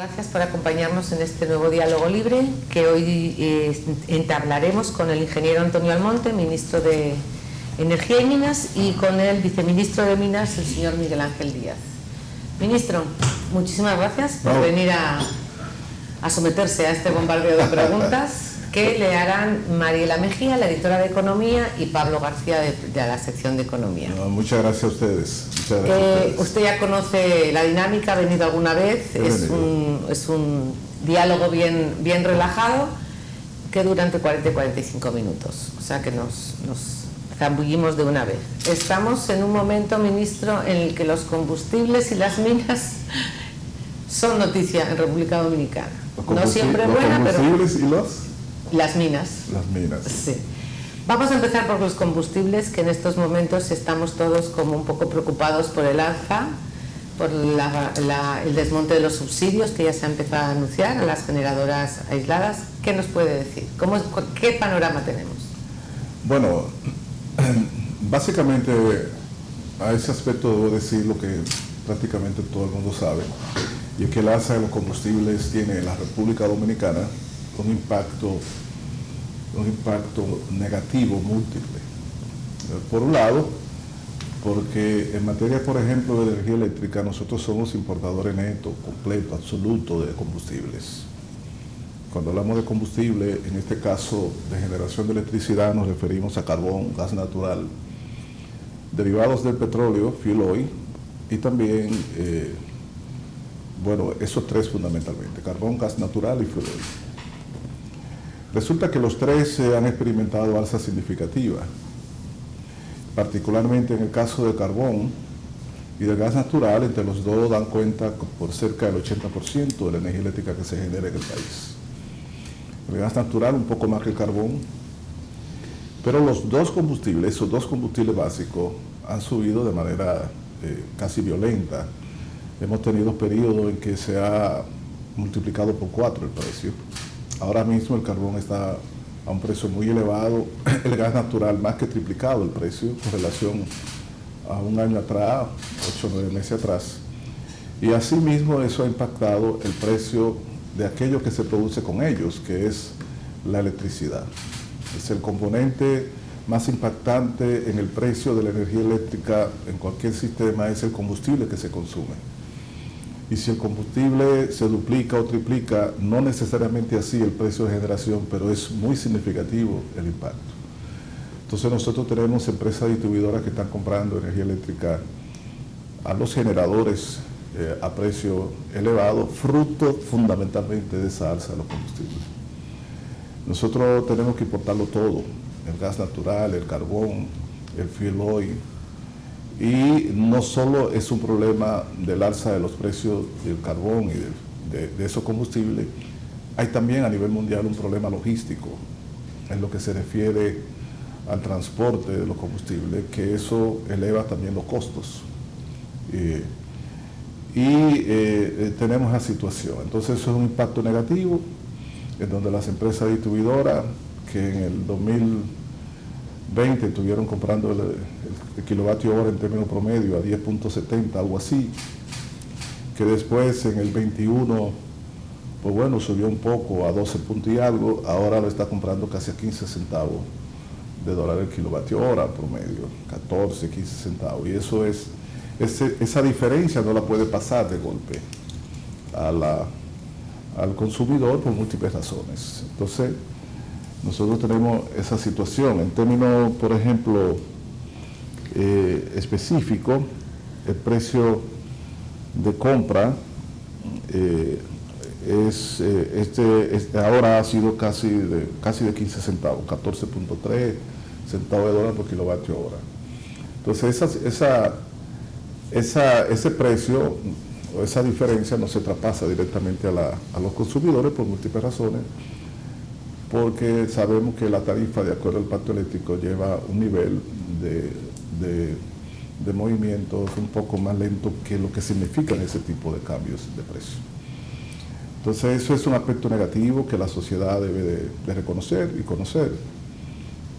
gracias por acompañarnos en este nuevo diálogo libre que hoy entablaremos con el ingeniero Antonio Almonte, ministro de Energía y Minas, y con el viceministro de Minas, el señor Miguel Ángel Díaz. Ministro, muchísimas gracias por venir a someterse a este bombardeo de preguntas que le harán Mariela Mejía, la editora de Economía, y Pablo García de la sección de Economía. Muchas gracias a ustedes. Usted ya conoce la dinámica, ha venido alguna vez, es un diálogo bien relajado que dura entre 40 y 45 minutos, o sea que nos zambullimos de una vez. Estamos en un momento, ministro, en el que los combustibles y las minas son noticia en República Dominicana. No siempre buena, pero... ¿Los combustibles y las minas? Las minas. Sí. Vamos a empezar por los combustibles, que en estos momentos estamos todos como un poco preocupados por el alza, por el desmonte de los subsidios que ya se ha empezado a anunciar a las generadoras aisladas. ¿Qué nos puede decir? ¿Qué panorama tenemos? Bueno, básicamente a ese aspecto debo decir lo que prácticamente todo el mundo sabe, y es que el alza de los combustibles tiene en la República Dominicana un impacto negativo múltiple. Por un lado, porque en materia, por ejemplo, de energía eléctrica, nosotros somos importadores neto, completo, absoluto de combustibles. Cuando hablamos de combustible, en este caso de generación de electricidad, nos referimos a carbón, gas natural, derivados del petróleo, fuel oil, y también, esos tres fundamentalmente, carbón, gas natural y fuel oil. Resulta que los tres han experimentado alzas significativas, particularmente en el caso del carbón y del gas natural. Entre los dos dan cuenta por cerca del 80% de la energía eléctrica que se genera en el país. El gas natural un poco más que el carbón, pero los dos combustibles, esos dos combustibles básicos, han subido de manera casi violenta. Hemos tenido periodos en que se ha multiplicado por 4 el precio. Ahora mismo el carbón está a un precio muy elevado, el gas natural más que triplicado el precio con relación a un año atrás, 8 o 9 meses atrás. Y asimismo eso ha impactado el precio de aquello que se produce con ellos, que es la electricidad. Es el componente más impactante en el precio de la energía eléctrica en cualquier sistema, es el combustible que se consume. Y si el combustible se duplica o triplica, no necesariamente así el precio de generación, pero es muy significativo el impacto. Entonces nosotros tenemos empresas distribuidoras que están comprando energía eléctrica a los generadores a precio elevado, fruto fundamentalmente de esa alza de los combustibles. Nosotros tenemos que importarlo todo, el gas natural, el carbón, el fuel oil. Y no solo es un problema del alza de los precios del carbón y de esos combustibles, hay también a nivel mundial un problema logístico en lo que se refiere al transporte de los combustibles, que eso eleva también los costos. Tenemos esa situación. Entonces eso es un impacto negativo en donde las empresas distribuidoras que en el 2020 estuvieron comprando el kilovatio hora en términos promedio a 10.70, algo así, que después en el 21, pues bueno, subió un poco a 12 puntos y algo, ahora lo está comprando casi a 15 centavos de dólar el kilovatio hora promedio, 14, 15 centavos, y eso esa diferencia no la puede pasar de golpe al consumidor por múltiples razones. Entonces, nosotros tenemos esa situación. En términos, por ejemplo, específico, el precio de compra ahora ha sido casi de 15 centavos, 14.3 centavos de dólar por kilovatio hora. Entonces, ese precio o esa diferencia no se traspasa directamente a los consumidores por múltiples razones, porque sabemos que la tarifa, de acuerdo al pacto eléctrico, lleva un nivel de movimientos un poco más lento que lo que significan ese tipo de cambios de precio. Entonces eso es un aspecto negativo que la sociedad debe de reconocer y conocer,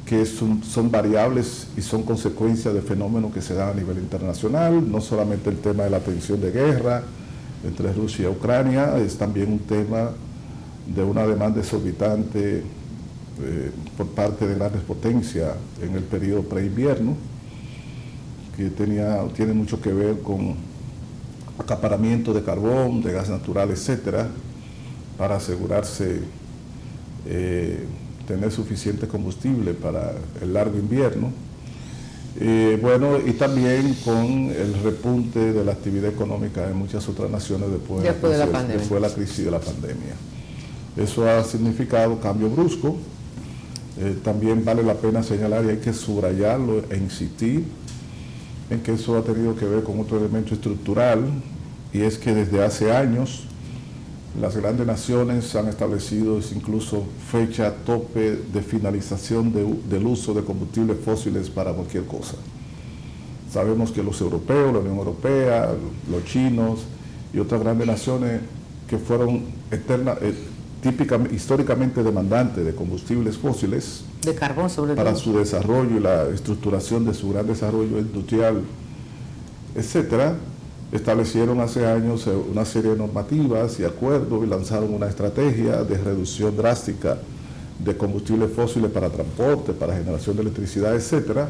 que son variables y son consecuencias de fenómenos que se dan a nivel internacional, no solamente el tema de la tensión de guerra entre Rusia y Ucrania. Es también un tema de una demanda exorbitante por parte de grandes potencias en el periodo preinvierno, que tiene mucho que ver con acaparamiento de carbón, de gas natural, etcétera, para asegurarse tener suficiente combustible para el largo invierno. Bueno, y también con el repunte de la actividad económica en muchas otras naciones después de la crisis de la pandemia. Eso ha significado cambio brusco. También vale la pena señalar, y hay que subrayarlo e insistir, en que eso ha tenido que ver con otro elemento estructural, y es que desde hace años las grandes naciones han establecido incluso fecha tope de finalización del uso de combustibles fósiles para cualquier cosa. Sabemos que los europeos, la Unión Europea, los chinos y otras grandes naciones que fueron históricamente demandantes de combustibles fósiles, de carbón sobre para todo, su desarrollo y la estructuración de su gran desarrollo industrial, etcétera, establecieron hace años una serie de normativas y acuerdos y lanzaron una estrategia de reducción drástica de combustibles fósiles para transporte, para generación de electricidad, etcétera.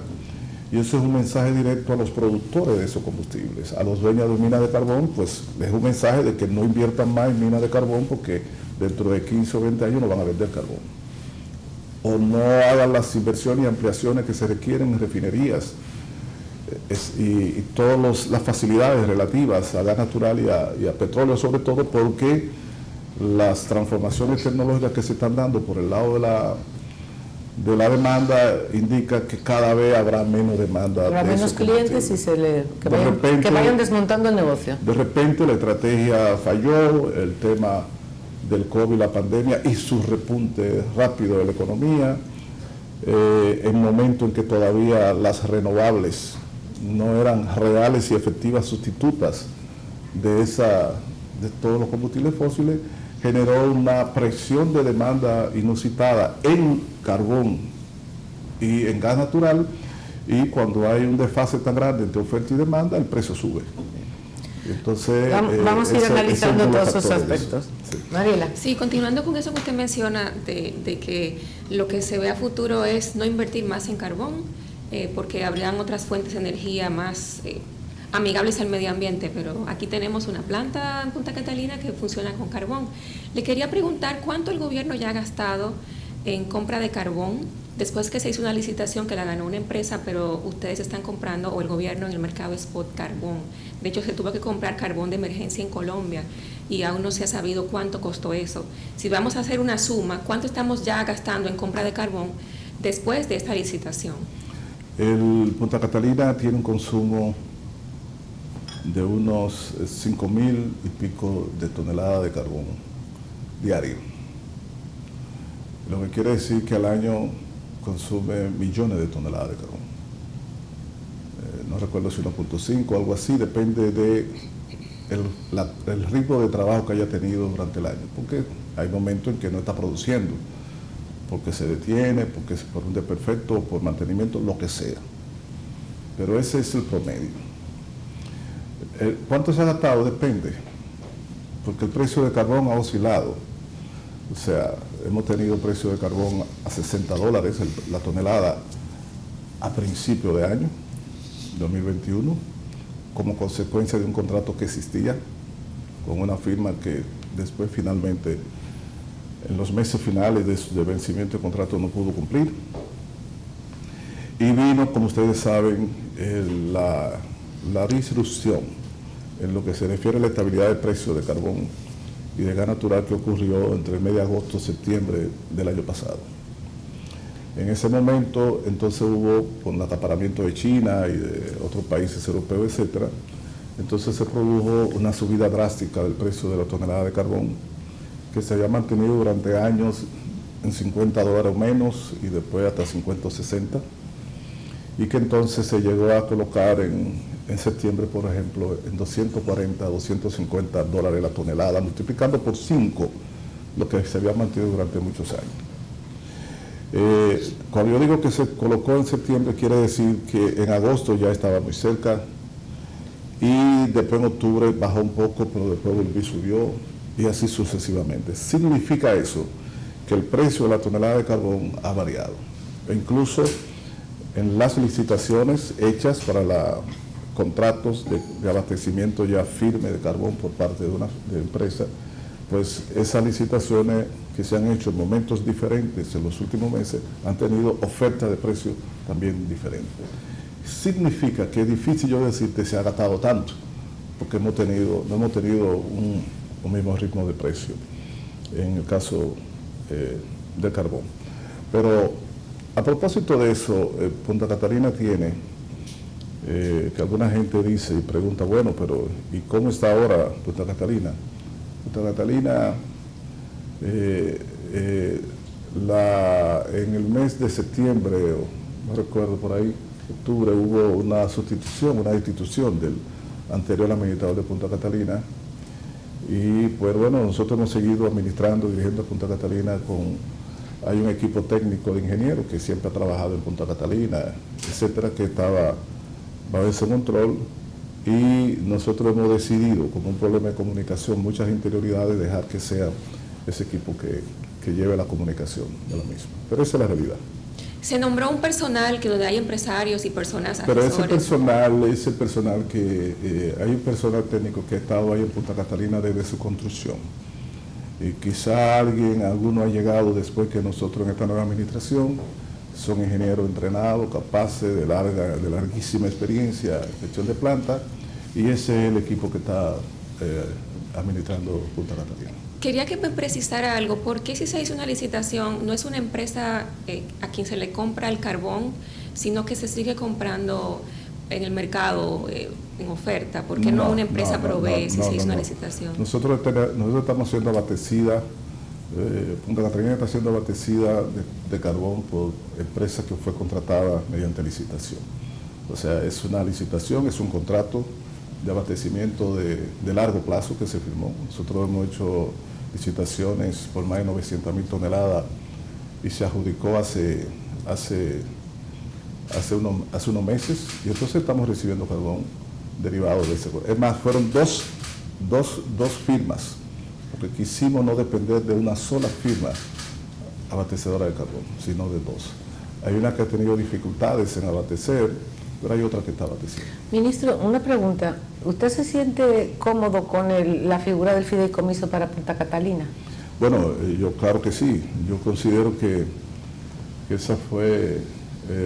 Y eso es un mensaje directo a los productores de esos combustibles. A los dueños de minas de carbón, pues es un mensaje de que no inviertan más en minas de carbón porque dentro de 15 o 20 años no van a vender carbón. O no hagan las inversiones y ampliaciones que se requieren en refinerías y todas las facilidades relativas a gas natural y a petróleo, sobre todo porque las transformaciones tecnológicas que se están dando por el lado de la demanda indica que cada vez habrá menos demanda. Habrá menos clientes y que vayan desmontando el negocio. De repente la estrategia falló, el tema del COVID, la pandemia y su repunte rápido de la economía, en momento en que todavía las renovables no eran reales y efectivas sustitutas de todos los combustibles fósiles, generó una presión de demanda inusitada en carbón y en gas natural, y cuando hay un desfase tan grande entre oferta y demanda, el precio sube. Entonces, vamos a ir analizando todos esos aspectos. Sí. Mariela. Sí, continuando con eso que usted menciona de que lo que se ve a futuro es no invertir más en carbón, porque habrían otras fuentes de energía más amigables al medio ambiente, pero aquí tenemos una planta en Punta Catalina que funciona con carbón. Le quería preguntar cuánto el gobierno ya ha gastado en compra de carbón, después que se hizo una licitación que la ganó una empresa, pero ustedes están comprando, o el gobierno, en el mercado spot carbón. De hecho, se tuvo que comprar carbón de emergencia en Colombia y aún no se ha sabido cuánto costó eso. Si vamos a hacer una suma, ¿cuánto estamos ya gastando en compra de carbón después de esta licitación? El Punta Catalina tiene un consumo de unos 5.000 y pico de toneladas de carbón diario. Lo que quiere decir que al año consume millones de toneladas de carbón. No recuerdo si 1.5 o algo así, depende de el ritmo de trabajo que haya tenido durante el año, porque hay momentos en que no está produciendo, porque se detiene, porque es por un desperfecto, por mantenimiento, lo que sea. Pero ese es el promedio. ¿Cuánto se ha gastado? Depende, porque el precio de carbón ha oscilado. O sea, hemos tenido precio de carbón a $60 la tonelada a principio de año, 2021, como consecuencia de un contrato que existía con una firma que después finalmente, en los meses finales de vencimiento del contrato, no pudo cumplir. Y vino, como ustedes saben, la disrupción en lo que se refiere a la estabilidad del precio de carbón y de gas natural que ocurrió entre el mes de agosto y septiembre del año pasado. En ese momento, entonces hubo, con el acaparamiento de China y de otros países europeos, etcétera, entonces se produjo una subida drástica del precio de la tonelada de carbón, que se había mantenido durante años en $50 o menos, y después hasta 50 o 60, y que entonces se llegó a colocar en septiembre, por ejemplo, en $240 a $250 la tonelada, multiplicando por 5 lo que se había mantenido durante muchos años. Cuando yo digo que se colocó en septiembre, quiere decir que en agosto ya estaba muy cerca, y después en octubre bajó un poco, pero después volvió y subió, y así sucesivamente. Significa eso que el precio de la tonelada de carbón ha variado. E incluso en las licitaciones hechas para contratos de abastecimiento ya firme de carbón por parte de una empresa, pues esas licitaciones que se han hecho en momentos diferentes en los últimos meses han tenido ofertas de precio también diferentes. Significa que es difícil yo decirte se ha gastado tanto, porque no hemos tenido un mismo ritmo de precio en el caso del carbón. Pero a propósito de eso, Punta Catalina tiene, que alguna gente dice y pregunta, bueno, pero ¿y cómo está ahora Punta Catalina? Punta Catalina, en el mes de septiembre, no recuerdo por ahí, octubre, hubo una sustitución, una destitución del anterior administrador de Punta Catalina. Y pues bueno, nosotros hemos seguido administrando, dirigiendo a Punta Catalina hay un equipo técnico de ingenieros que siempre ha trabajado en Punta Catalina, etcétera, que estaba bajo ese control, y nosotros hemos decidido, como un problema de comunicación, muchas interioridades, dejar que sea ese equipo que lleve la comunicación de la misma. Pero esa es la realidad. Se nombró un personal que donde hay empresarios y personas asesores. Pero ese personal es el personal que, hay un personal técnico que ha estado ahí en Punta Catalina desde su construcción. Y quizá alguno ha llegado después que nosotros en esta nueva administración, son ingenieros entrenados, capaces, de larguísima experiencia en gestión de planta, y ese es el equipo que está administrando Punta Catalina. Quería que me precisara algo, ¿por qué si se hizo una licitación no es una empresa a quien se le compra el carbón, sino que se sigue comprando en el mercado en oferta? ¿Por qué no una empresa provee si se hizo una licitación? Nosotros estamos siendo abastecidas, Punta Catalina está siendo abastecida de carbón por empresa que fue contratada mediante licitación. O sea, es una licitación, es un contrato de abastecimiento de largo plazo que se firmó. Nosotros hemos hecho licitaciones por más de 900.000 toneladas y se adjudicó hace unos meses, y entonces estamos recibiendo carbón derivado de ese. Es más, fueron dos firmas, porque quisimos no depender de una sola firma abastecedora de carbón, sino de dos. Hay una que ha tenido dificultades en abastecer, pero hay otra que está abasteciendo. Ministro, una pregunta. ¿Usted se siente cómodo con la figura del fideicomiso para Punta Catalina? Bueno, yo claro que sí. Yo considero que esa fue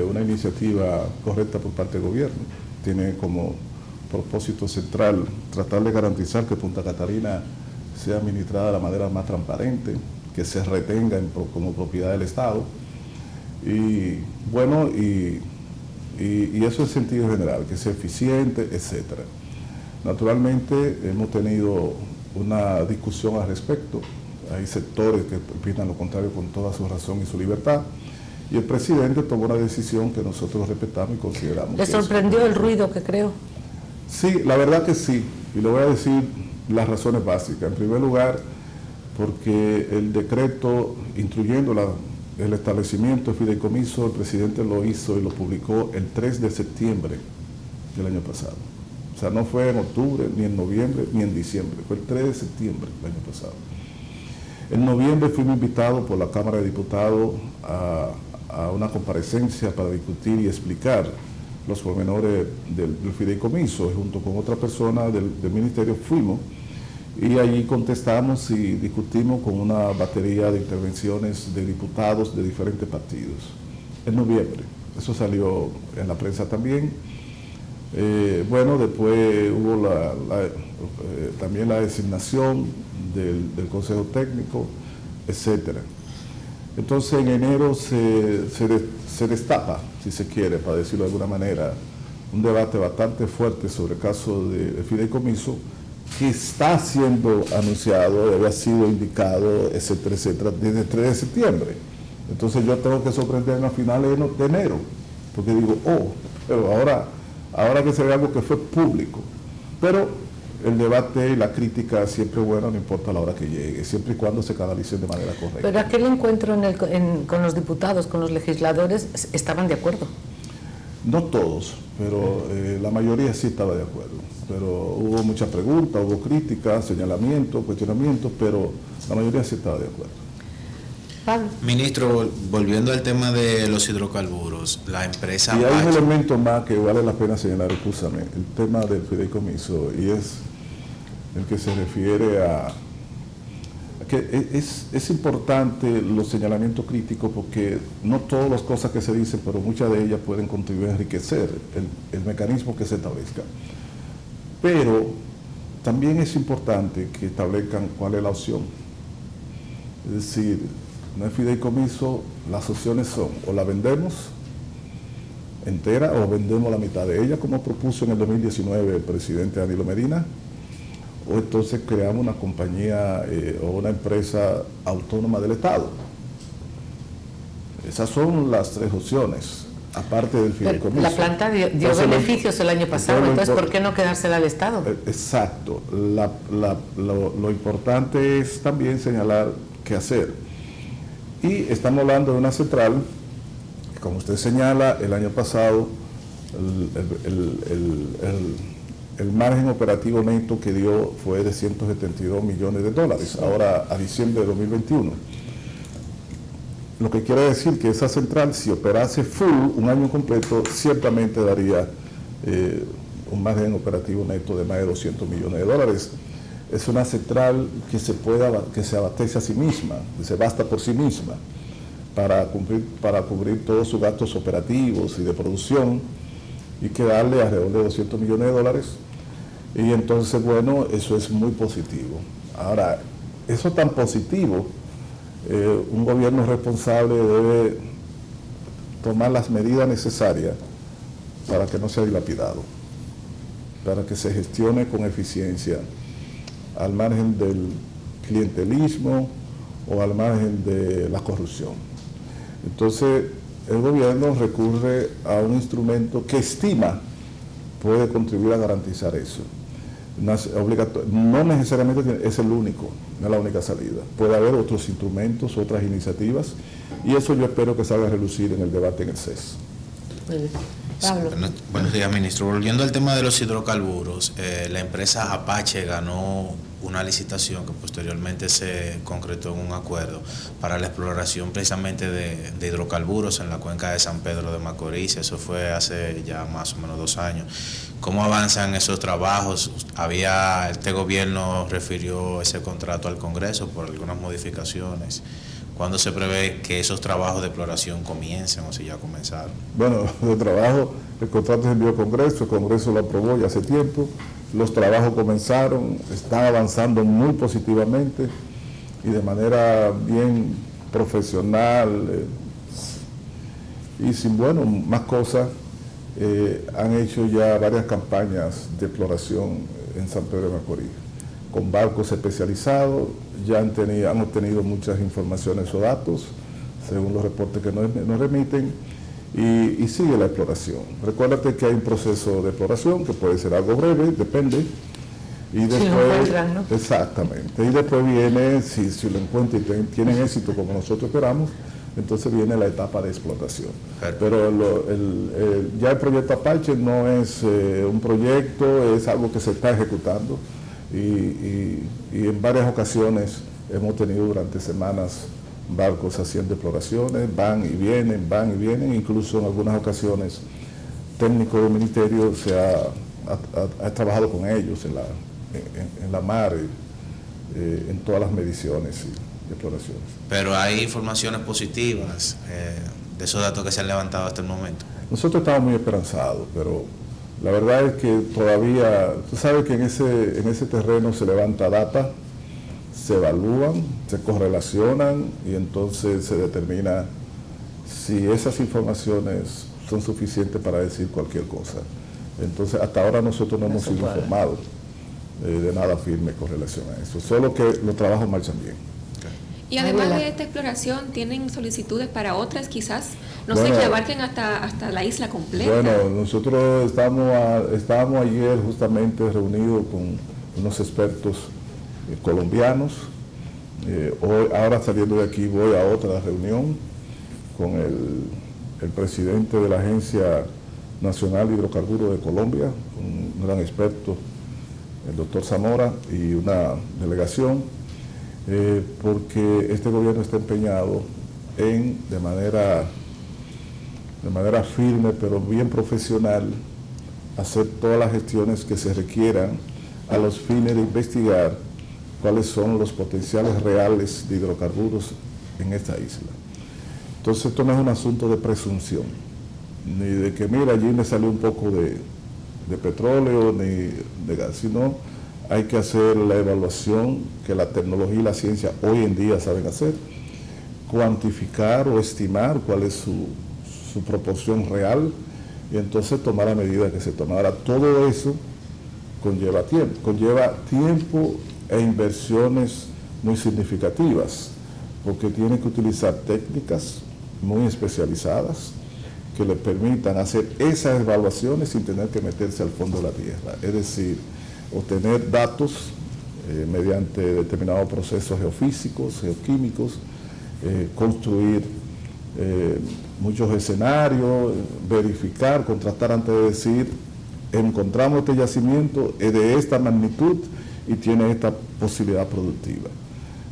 una iniciativa correcta por parte del gobierno. Tiene como propósito central tratar de garantizar que Punta Catalina sea administrada de la manera más transparente, que se retenga como propiedad del Estado. Y bueno, y eso en sentido general, que sea eficiente, etcétera. Naturalmente hemos tenido una discusión al respecto. Hay sectores que opinan lo contrario con toda su razón y su libertad. Y el presidente tomó una decisión que nosotros respetamos y consideramos. ¿Le sorprendió el ruido que creó? Sí, la verdad que sí. Y le voy a decir las razones básicas. En primer lugar, porque el decreto instruyendo el establecimiento de fideicomiso, el presidente lo hizo y lo publicó el 3 de septiembre del año pasado. O sea, no fue en octubre, ni en noviembre, ni en diciembre. Fue el 3 de septiembre del año pasado. En noviembre fuimos invitados por la Cámara de Diputados a una comparecencia para discutir y explicar los pormenores del fideicomiso. Junto con otra persona del ministerio fuimos y allí contestamos y discutimos con una batería de intervenciones de diputados de diferentes partidos. En noviembre, eso salió en la prensa también. Bueno, después hubo también la designación del Consejo Técnico, etcétera. Entonces en enero se destapa, si se quiere, para decirlo de alguna manera, un debate bastante fuerte sobre el caso de fideicomiso, que está siendo anunciado, había sido indicado, etcétera, etcétera, desde el 3 de septiembre. Entonces yo tengo que sorprenderme a finales de enero, porque digo, pero ahora que se ve algo que fue público. Pero el debate y la crítica siempre es buena, no importa la hora que llegue, siempre y cuando se canalicen de manera correcta. Pero aquel encuentro con los diputados, con los legisladores, estaban de acuerdo. No todos, pero la mayoría sí estaba de acuerdo. Pero hubo muchas preguntas, hubo críticas, señalamientos, cuestionamientos, pero la mayoría sí estaba de acuerdo. Pablo. Ministro, volviendo al tema de los hidrocarburos, la empresa Y hay un Apache, elemento más que vale la pena señalar, escúchame, el tema del fideicomiso, y es el que se refiere a que es importante los señalamientos críticos, porque no todas las cosas que se dicen, pero muchas de ellas pueden contribuir a enriquecer el mecanismo que se establezca. Pero también es importante que establezcan cuál es la opción. Es decir, no es fideicomiso, las opciones son o la vendemos entera o vendemos la mitad de ella, como propuso en el 2019 el presidente Danilo Medina, o entonces creamos una compañía o una empresa autónoma del Estado. Esas son las tres opciones, aparte del fideicomiso. La planta dio beneficios el año pasado, entonces ¿por qué no quedársela al Estado? Exacto. Lo importante es también señalar qué hacer. Y estamos hablando de una central, que como usted señala, el año pasado el margen operativo neto que dio fue de $172 millones, ahora a diciembre de 2021. Lo que quiere decir que esa central, si operase full un año completo, ciertamente daría un margen operativo neto de más de $200 millones. Es una central que se abastece a sí misma, que se basta por sí misma para cubrir todos sus gastos operativos y de producción, y que darle alrededor de $200 millones. Y entonces, bueno, eso es muy positivo. Ahora, eso tan positivo, un gobierno responsable debe tomar las medidas necesarias para que no sea dilapidado, para que se gestione con eficiencia, al margen del clientelismo o al margen de la corrupción. Entonces, el gobierno recurre a un instrumento que estima puede contribuir a garantizar eso. No necesariamente es el único, no es la única salida. Puede haber otros instrumentos, otras iniciativas, y eso yo espero que salga a relucir en el debate en el CES. Pablo. Buenos días, ministro. Volviendo al tema de los hidrocarburos, la empresa Apache ganó una licitación que posteriormente se concretó en un acuerdo para la exploración precisamente de hidrocarburos en la cuenca de San Pedro de Macorís. Eso fue hace ya más o menos 2 años. ¿Cómo avanzan esos trabajos? Este gobierno refirió ese contrato al Congreso por algunas modificaciones. ¿Cuándo se prevé que esos trabajos de exploración comiencen o si ya comenzaron? Bueno, el contrato se envió al Congreso, el Congreso lo aprobó ya hace tiempo, los trabajos comenzaron, están avanzando muy positivamente y de manera bien profesional y sin, más cosas. Han hecho ya varias campañas de exploración en San Pedro de Macorís, con barcos especializados, ya han obtenido muchas informaciones o datos, según los reportes que nos remiten, y sigue la exploración. Recuérdate que hay un proceso de exploración que puede ser algo breve, depende, y después, si lo encuentran, ¿no? Exactamente, y después viene, si lo encuentran y tienen éxito como nosotros esperamos, entonces viene la etapa de explotación. Pero ya el proyecto Apache no es un proyecto, es algo que se está ejecutando y en varias ocasiones hemos tenido durante semanas barcos haciendo exploraciones, van y vienen, incluso en algunas ocasiones técnicos del ministerio ha trabajado con ellos en la mar, en todas las mediciones y exploraciones. Pero hay informaciones positivas de esos datos que se han levantado hasta el momento. Nosotros estamos muy esperanzados, pero la verdad es que todavía, tú sabes que en ese terreno se levanta data, se evalúan, se correlacionan y entonces se determina si esas informaciones son suficientes para decir cualquier cosa. Entonces, hasta ahora nosotros no hemos sido informados de nada firme con relación a eso, solo que los trabajos marchan bien. Y además de esta exploración, ¿tienen solicitudes para otras quizás? No sé, que abarquen hasta la isla completa. Bueno, nosotros estábamos ayer justamente reunidos con unos expertos colombianos. Ahora saliendo de aquí voy a otra reunión con el presidente de la Agencia Nacional de Hidrocarburos de Colombia, un gran experto, el doctor Zamora, y una delegación, porque este gobierno está empeñado en, de manera firme, pero bien profesional, hacer todas las gestiones que se requieran a los fines de investigar cuáles son los potenciales reales de hidrocarburos en esta isla. Entonces esto no es un asunto de presunción, ni de que mira, allí me salió un poco de petróleo, ni de gas, sino hay que hacer la evaluación que la tecnología y la ciencia hoy en día saben hacer, cuantificar o estimar cuál es su proporción real, y entonces tomar la medida que se toma. Ahora, todo eso conlleva tiempo e inversiones muy significativas, porque tiene que utilizar técnicas muy especializadas que le permitan hacer esas evaluaciones sin tener que meterse al fondo de la tierra, es decir, obtener datos mediante determinados procesos geofísicos, geoquímicos, construir muchos escenarios, verificar, contrastar antes de decir, encontramos este yacimiento, es de esta magnitud y tiene esta posibilidad productiva.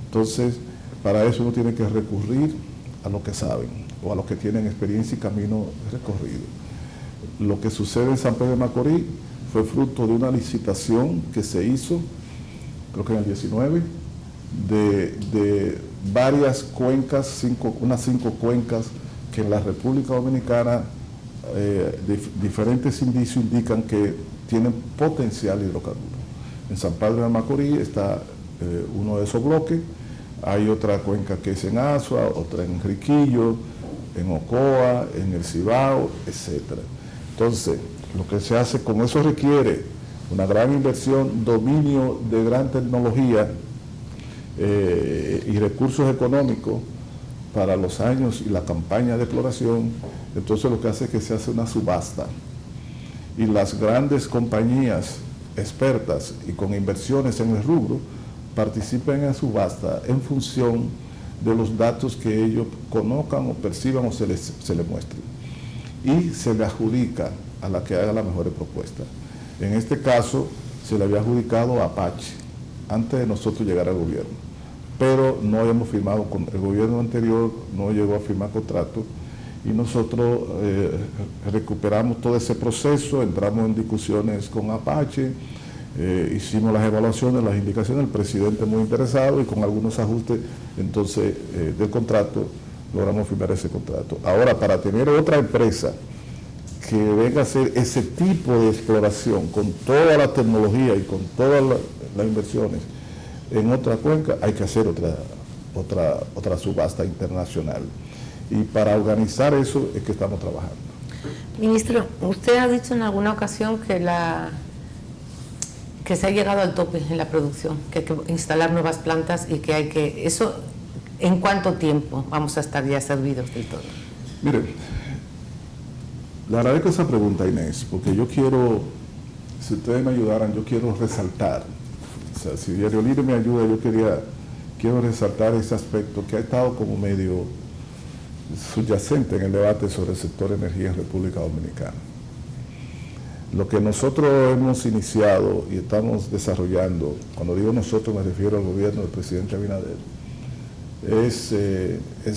Entonces, para eso uno tiene que recurrir a los que saben o a los que tienen experiencia y camino recorrido. Lo que sucede en San Pedro de Macorís fue fruto de una licitación que se hizo, creo que en el 19, de varias cuencas, unas 5 cuencas que en la República Dominicana diferentes indicios indican que tienen potencial hidrocarburo. En San Pedro de Macorís está uno de esos bloques, hay otra cuenca que es en Asua, otra en Riquillo, en Ocoa, en el Cibao, etc. Entonces, lo que se hace con eso requiere una gran inversión, dominio de gran tecnología y recursos económicos para los años y la campaña de exploración. Entonces lo que hace es que se hace una subasta y las grandes compañías expertas y con inversiones en el rubro participan en la subasta en función de los datos que ellos conozcan o perciban o se les muestren, y se le adjudica a la que haga la mejor propuesta. En este caso se le había adjudicado a Apache antes de nosotros llegar al gobierno, pero no habíamos firmado con el gobierno anterior, no llegó a firmar contrato, y nosotros recuperamos todo ese proceso, entramos en discusiones con Apache, hicimos las evaluaciones, las indicaciones, el presidente muy interesado, y con algunos ajustes entonces del contrato logramos firmar ese contrato. Ahora, para tener otra empresa que venga a hacer ese tipo de exploración con toda la tecnología y con todas las inversiones en otra cuenca, hay que hacer otra subasta internacional. Y para organizar eso es que estamos trabajando. Ministro, usted ha dicho en alguna ocasión que se ha llegado al tope en la producción, que hay que instalar nuevas plantas y que hay que... Eso, ¿en cuánto tiempo vamos a estar ya servidos del todo? Mire, le agradezco esa pregunta, Inés, porque yo quiero, si ustedes me ayudaran, yo quiero resaltar, o sea, si Diario Libre me ayuda, quiero resaltar ese aspecto que ha estado como medio subyacente en el debate sobre el sector energía en República Dominicana. Lo que nosotros hemos iniciado y estamos desarrollando, cuando digo nosotros me refiero al gobierno del presidente Abinader, es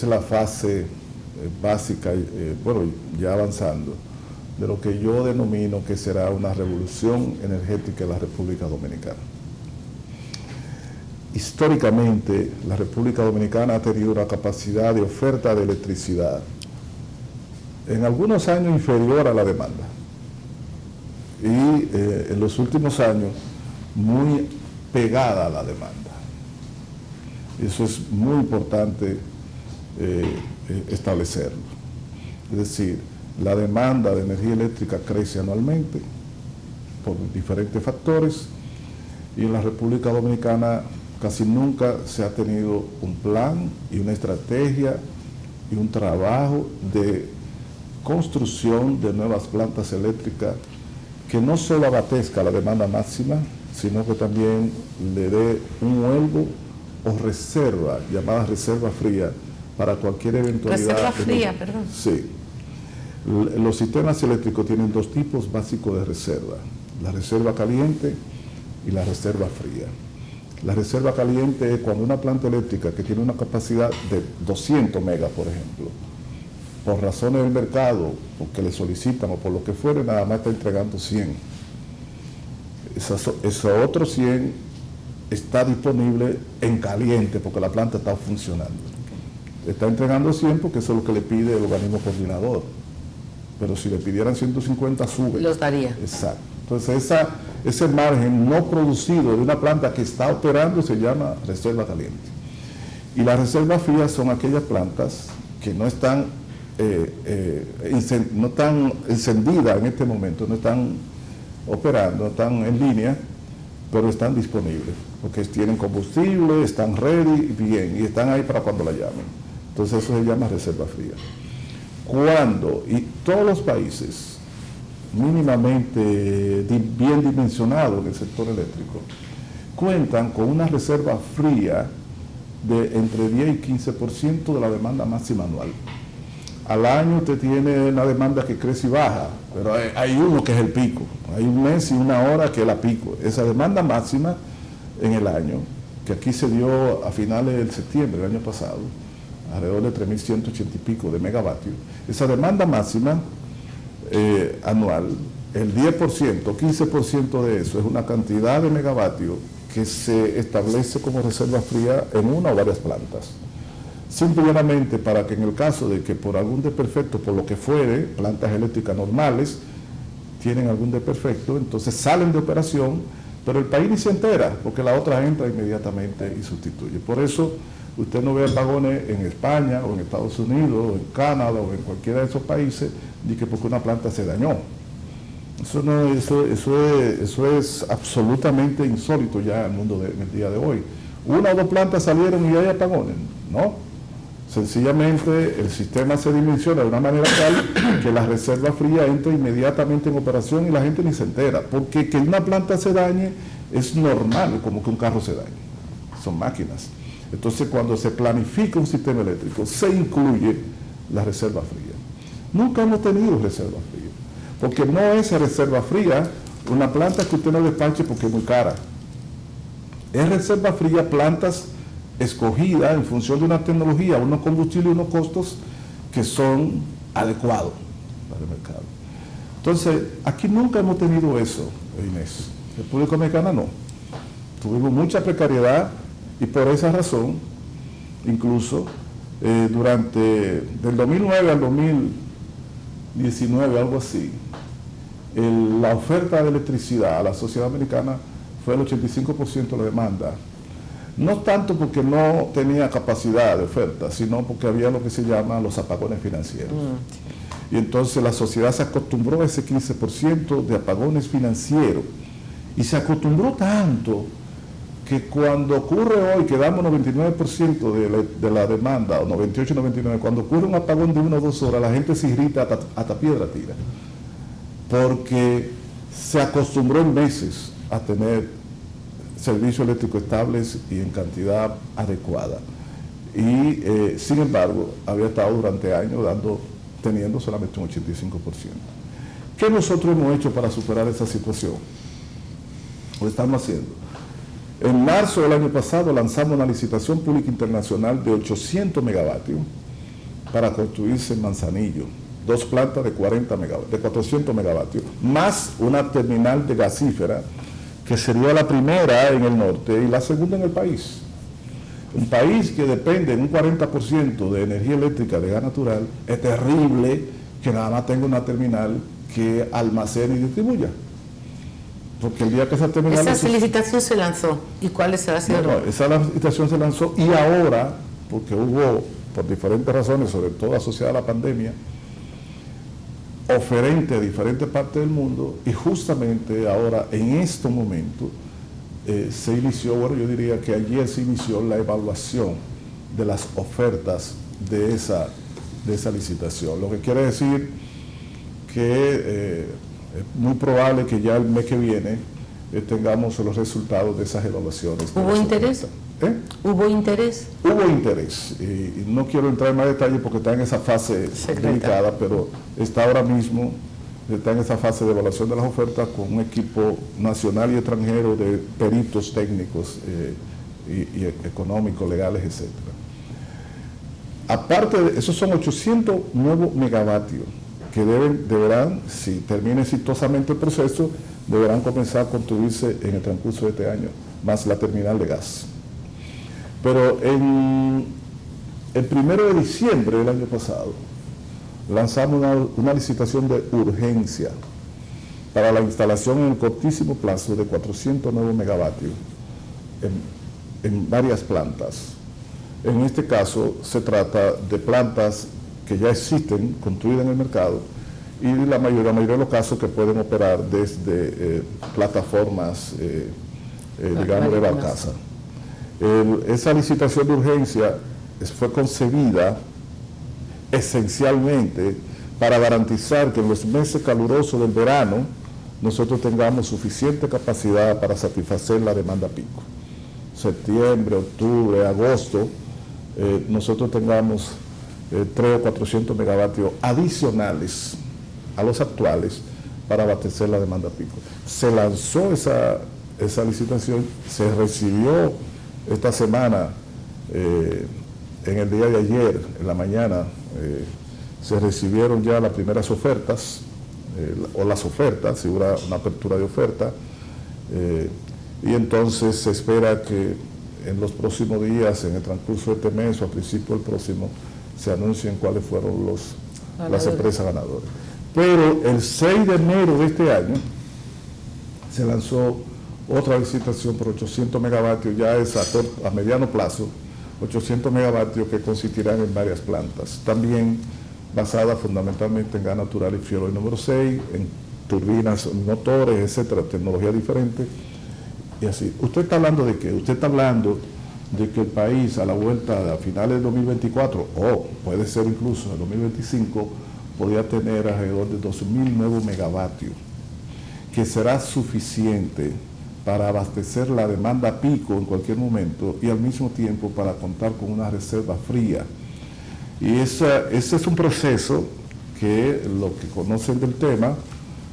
la fase básica, bueno, ya avanzando, de lo que yo denomino que será una revolución energética en la República Dominicana. Históricamente, la República Dominicana ha tenido una capacidad de oferta de electricidad en algunos años inferior a la demanda, y en los últimos años muy pegada a la demanda. Eso es muy importante establecerlo. Es decir, la demanda de energía eléctrica crece anualmente por diferentes factores, y en la República Dominicana casi nunca se ha tenido un plan y una estrategia y un trabajo de construcción de nuevas plantas eléctricas que no solo abastezca la demanda máxima, sino que también le dé un huelgo o reserva, llamada reserva fría, para cualquier eventualidad. Reserva fría, perdón. Sí. Los sistemas eléctricos tienen dos tipos básicos de reserva: la reserva caliente y la reserva fría. La reserva caliente es cuando una planta eléctrica que tiene una capacidad de 200 megas, por ejemplo, por razones del mercado, porque le solicitan o por lo que fuere, nada más está entregando 100. Esos otros 100 está disponible en caliente porque la planta está funcionando. Está entregando 100 porque eso es lo que le pide el organismo coordinador. Pero si le pidieran 150, sube. Los daría. Exacto. Entonces ese margen no producido de una planta que está operando se llama reserva caliente. Y las reservas frías son aquellas plantas que no están encendidas en este momento, no están operando, no están en línea, pero están disponibles, porque tienen combustible, están ready, bien, y están ahí para cuando la llamen. Entonces eso se llama reserva fría. Y todos los países mínimamente bien dimensionados en el sector eléctrico cuentan con una reserva fría de entre 10 y 15% de la demanda máxima anual. Al año usted tiene una demanda que crece y baja, pero hay uno que es el pico. Hay un mes y una hora que es la pico. Esa demanda máxima en el año, que aquí se dio a finales de septiembre del año pasado, alrededor de 3.180 y pico de megavatios. Esa demanda máxima anual, el 10%, 15% de eso es una cantidad de megavatios que se establece como reserva fría en una o varias plantas. Simplemente para que en el caso de que por algún desperfecto, por lo que fuere, plantas eléctricas normales tienen algún desperfecto, entonces salen de operación, pero el país ni se entera, porque la otra entra inmediatamente y sustituye. Por eso usted no ve apagones en España, o en Estados Unidos, o en Canadá, o en cualquiera de esos países, ni que porque una planta se dañó. Eso es absolutamente insólito ya en el mundo en el día de hoy. Una o dos plantas salieron y hay apagones, ¿no? Sencillamente el sistema se dimensiona de una manera tal que la reserva fría entra inmediatamente en operación y la gente ni se entera, porque que una planta se dañe es normal, como que un carro se dañe, son máquinas. Entonces cuando se planifica un sistema eléctrico se incluye la reserva fría. Nunca hemos tenido reserva fría, porque no es reserva fría una planta que usted no despache porque es muy cara. Es reserva fría plantas escogida en función de una tecnología, unos combustibles y unos costos que son adecuados para el mercado. Entonces, aquí nunca hemos tenido eso, Inés. República Dominicana no. Tuvimos mucha precariedad y por esa razón, incluso durante del 2009 al 2019, algo así, la oferta de electricidad a la sociedad americana fue el 85% de la demanda. No tanto porque no tenía capacidad de oferta, sino porque había lo que se llama los apagones financieros. Y entonces la sociedad se acostumbró a ese 15% de apagones financieros. Y se acostumbró tanto que cuando ocurre hoy, que damos 99% de la demanda, o 98, 99, cuando ocurre un apagón de 1 o 2 horas, la gente se irrita hasta piedra tira. Porque se acostumbró en meses a tener servicios eléctricos estables y en cantidad adecuada. Y sin embargo, había estado durante años teniendo solamente un 85%. ¿Qué nosotros hemos hecho para superar esa situación? Lo estamos haciendo. En marzo del año pasado lanzamos una licitación pública internacional de 800 megavatios para construirse en Manzanillo, 2 plantas de 400 megavatios, más una terminal de gasífera, que sería la primera en el norte y la segunda en el país. Un país que depende en un 40% de energía eléctrica de gas natural, es terrible que nada más tenga una terminal que almacene y distribuya. Porque el día que esa terminal... Esa licitación se lanzó. ¿Y cuál es la esa licitación se lanzó y ahora, porque hubo, por diferentes razones, sobre todo asociada a la pandemia, oferente de diferentes partes del mundo, y justamente ahora, en este momento, se inició, bueno, yo diría que ayer se inició la evaluación de las ofertas de esa licitación, lo que quiere decir que es muy probable que ya el mes que viene tengamos los resultados de esas evaluaciones. ¿Hubo interés? ¿Hubo interés? Hubo interés, y no quiero entrar en más detalle porque está en esa fase delicada, pero está ahora mismo, está en esa fase de evaluación de las ofertas con un equipo nacional y extranjero de peritos técnicos y económicos, legales, etc. Aparte de esos son 800 nuevos megavatios que deberán, si termina exitosamente el proceso, deberán comenzar a construirse en el transcurso de este año, más la terminal de gas. Pero el 1 de diciembre del año pasado lanzamos una licitación de urgencia para la instalación en el cortísimo plazo de 400 nuevos megavatios en varias plantas. En este caso se trata de plantas que ya existen, construidas en el mercado, y la mayoría de los casos que pueden operar desde plataformas, digamos, de barcaza. Esa licitación de urgencia fue concebida esencialmente para garantizar que en los meses calurosos del verano nosotros tengamos suficiente capacidad para satisfacer la demanda pico. Septiembre, octubre, agosto, nosotros tengamos 300 o 400 megavatios adicionales a los actuales para abastecer la demanda pico. Se lanzó esa licitación, se recibió esta semana, en el día de ayer, en la mañana, se recibieron ya las primeras ofertas, o las ofertas, si hubiera una apertura de oferta, y entonces se espera que en los próximos días, en el transcurso de este mes o a principio del próximo, se anuncien cuáles fueron las empresas ganadoras. Pero el 6 de enero de este año se lanzó otra licitación por 800 megavatios, ya es a mediano plazo, 800 megavatios que consistirán en varias plantas, también basadas fundamentalmente en gas natural y fuel número 6, en turbinas, motores, etcétera, tecnología diferente, y así. ¿Usted está hablando de qué? Usted está hablando de que el país a la vuelta a finales del 2024, o puede ser incluso en el 2025, podría tener alrededor de 2.000 nuevos megavatios, que será suficiente para abastecer la demanda pico en cualquier momento y al mismo tiempo para contar con una reserva fría. Y ese es un proceso que los que conocen del tema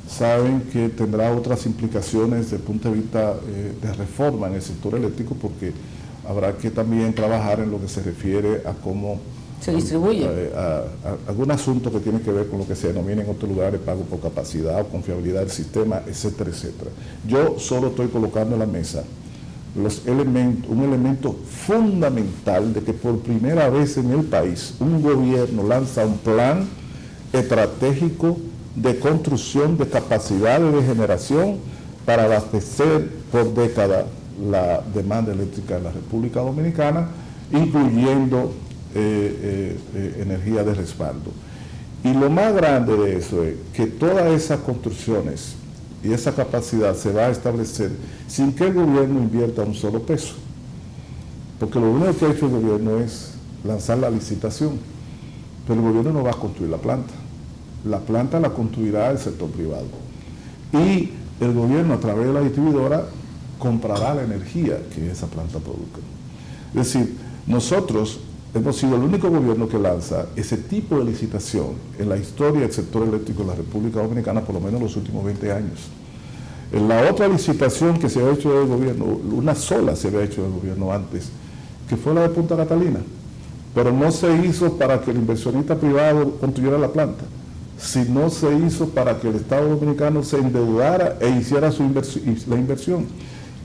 saben que tendrá otras implicaciones desde el punto de vista de reforma en el sector eléctrico, porque habrá que también trabajar en lo que se refiere a cómo se distribuye. A algún asunto que tiene que ver con lo que se denomina en otros lugares pago por capacidad o confiabilidad del sistema, etcétera, etcétera. Yo solo estoy colocando en la mesa un elemento fundamental de que por primera vez en el país un gobierno lanza un plan estratégico de construcción de capacidades de generación para abastecer por décadas la demanda eléctrica en la República Dominicana, incluyendo energía de respaldo. Y lo más grande de eso es que todas esas construcciones y esa capacidad se va a establecer sin que el gobierno invierta un solo peso, porque lo único que ha hecho el gobierno es lanzar la licitación, pero el gobierno no va a construir la planta la construirá el sector privado, y el gobierno a través de la distribuidora comprará la energía que esa planta produzca. Es decir, nosotros hemos sido el único gobierno que lanza ese tipo de licitación en la historia del sector eléctrico de la República Dominicana, por lo menos en los últimos 20 años. En la otra licitación que se ha hecho del gobierno, una sola se había hecho del gobierno antes, que fue la de Punta Catalina, pero no se hizo para que el inversionista privado construyera la planta, sino se hizo para que el Estado Dominicano se endeudara e hiciera la inversión.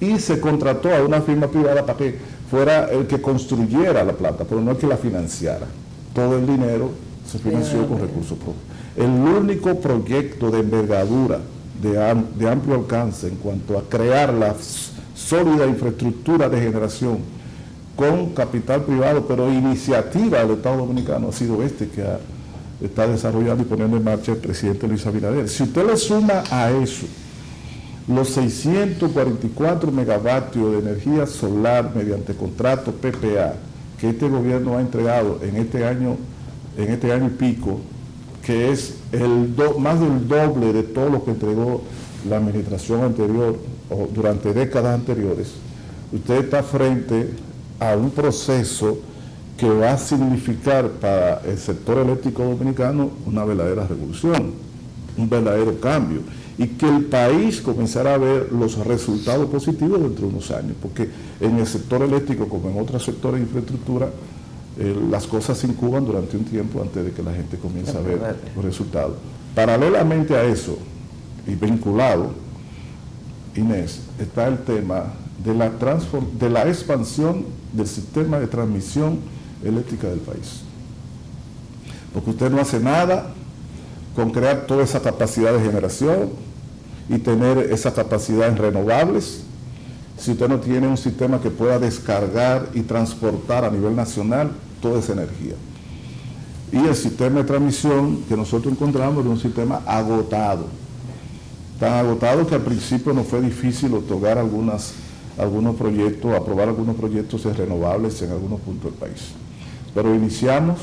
Y se contrató a una firma privada para que fuera el que construyera la planta, pero no el que la financiara. Todo el dinero se financió con recursos propios. El único proyecto de envergadura, de amplio alcance en cuanto a crear la sólida infraestructura de generación con capital privado, pero iniciativa del Estado Dominicano, ha sido este que está desarrollando y poniendo en marcha el presidente Luis Abinader. Si usted le suma a eso los 644 megavatios de energía solar mediante contrato PPA que este gobierno ha entregado en este año y pico, que es más del doble de todo lo que entregó la administración anterior o durante décadas anteriores, usted está frente a un proceso que va a significar para el sector eléctrico dominicano una verdadera revolución, un verdadero cambio, y que el país comenzará a ver los resultados positivos dentro de unos años, porque en el sector eléctrico, como en otros sectores de infraestructura, las cosas se incuban durante un tiempo antes de que la gente comience a ver los resultados. Paralelamente a eso, y vinculado, Inés, está el tema de la expansión del sistema de transmisión eléctrica del país. Porque usted no hace nada con crear toda esa capacidad de generación y tener esa capacidad en renovables si usted no tiene un sistema que pueda descargar y transportar a nivel nacional toda esa energía. Y el sistema de transmisión que nosotros encontramos es un sistema agotado, tan agotado que al principio nos fue difícil otorgar algunos proyectos, aprobar algunos proyectos de renovables en algunos puntos del país. Pero iniciamos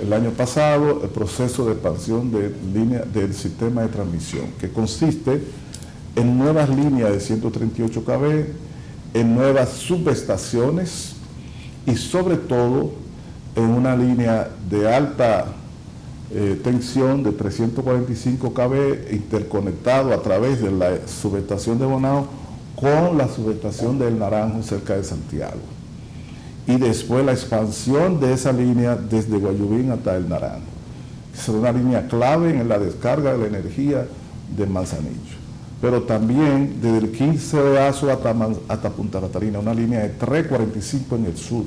el año pasado el proceso de expansión del sistema de transmisión, que consiste en nuevas líneas de 138 kV, en nuevas subestaciones y sobre todo en una línea de alta tensión de 345 kV interconectado a través de la subestación de Bonao con la subestación del Naranjo cerca de Santiago. Y después la expansión de esa línea desde Guayubín hasta el Naranjo. Es una línea clave en la descarga de la energía de Manzanillo. Pero también desde el 15 de Azo hasta Punta Catalina, una línea de 345 en el sur.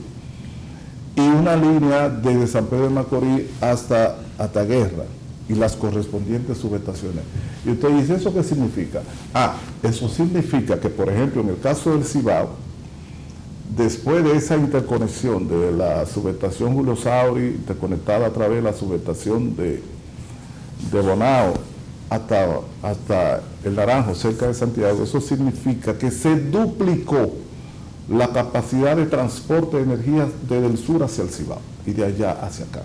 Y una línea desde San Pedro de Macorís hasta Guerra y las correspondientes subestaciones. Y usted dice, ¿eso qué significa? Eso significa que, por ejemplo, en el caso del Cibao, después de esa interconexión de la subestación Julio Sauri, interconectada a través de la subestación de Bonao hasta el Naranjo, cerca de Santiago, eso significa que se duplicó la capacidad de transporte de energía desde el sur hacia el Cibao y de allá hacia acá.